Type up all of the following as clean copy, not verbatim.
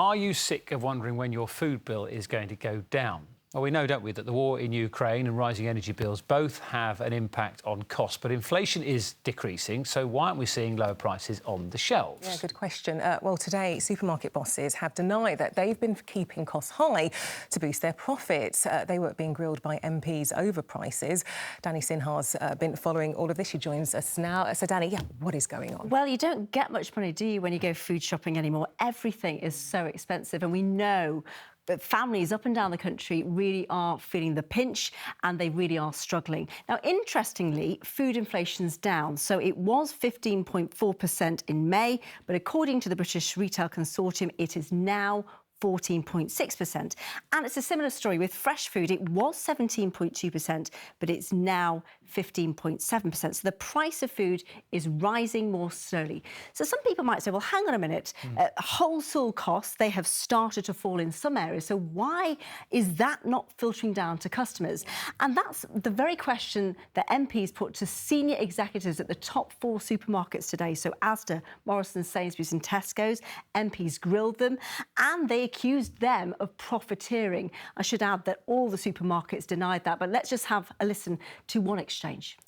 Are you sick of wondering when your food bill is going to go down? Well, we know, don't we, that the war in Ukraine and rising energy bills both have an impact on cost, but inflation is decreasing, so why aren't we seeing lower prices on the shelves? Yeah, good question. Well, today, supermarket bosses have denied that they've been keeping costs high to boost their profits. They were being grilled by MPs over prices. Danny Sinhar's been following all of this. She joins us now. So, Danny, what is going on? Well, you don't get much money, do you, when you go food shopping anymore? Everything is so expensive, and we know that families up and down the country really are feeling the pinch and they really are struggling. Now, interestingly, food inflation's down. So it was 15.4% in May, but according to the British Retail Consortium, it is now 14.6%. And it's a similar story with fresh food. It was 17.2%, but it's now 15.7%. So the price of food is rising more slowly. So some people might say, well, hang on a minute, wholesale costs, they have started to fall in some areas. So why is that not filtering down to customers? And that's the very question that MPs put to senior executives at the top 4 supermarkets today. So Asda, Morrisons, Sainsburys and Tesco's. MPs grilled them and they accused them of profiteering. I should add that all the supermarkets denied that, but let's just have a listen to one exchange.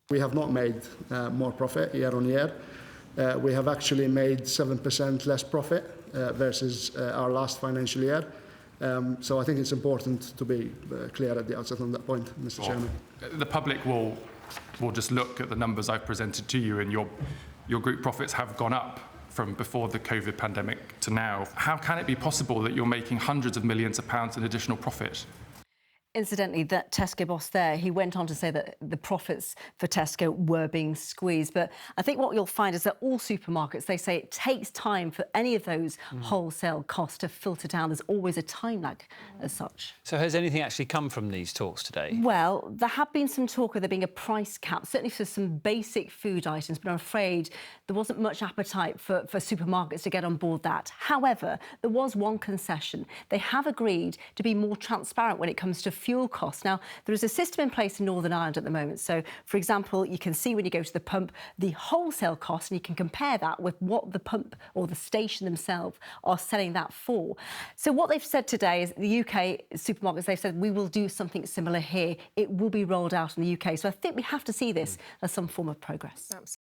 We have not made more profit year on year. We have actually made 7% less profit versus our last financial year. So I think it's important to be clear at the outset on that point, Mr. Chairman. The public will just look at the numbers I've presented to you, and your group profits have gone up from before the COVID pandemic to now. How can it be possible that you're making hundreds of millions of pounds in additional profit? Incidentally, that Tesco boss there, he went on to say that the profits for Tesco were being squeezed. But I think what you'll find is that all supermarkets, they say it takes time for any of those wholesale costs to filter down. There's always a time lag as such. So has anything actually come from these talks today? Well, there have been some talk of there being a price cap, certainly for some basic food items, but I'm afraid there wasn't much appetite for supermarkets to get on board that. However, there was one concession. They have agreed to be more transparent when it comes to fuel costs. Now, there is a system in place in Northern Ireland at the moment. So, for example, you can see when you go to the pump the wholesale cost, and you can compare that with what the pump or the station themselves are selling that for. So what they've said today is the UK supermarkets, they've said we will do something similar here. It will be rolled out in the UK. So I think we have to see this as some form of progress. Absolutely.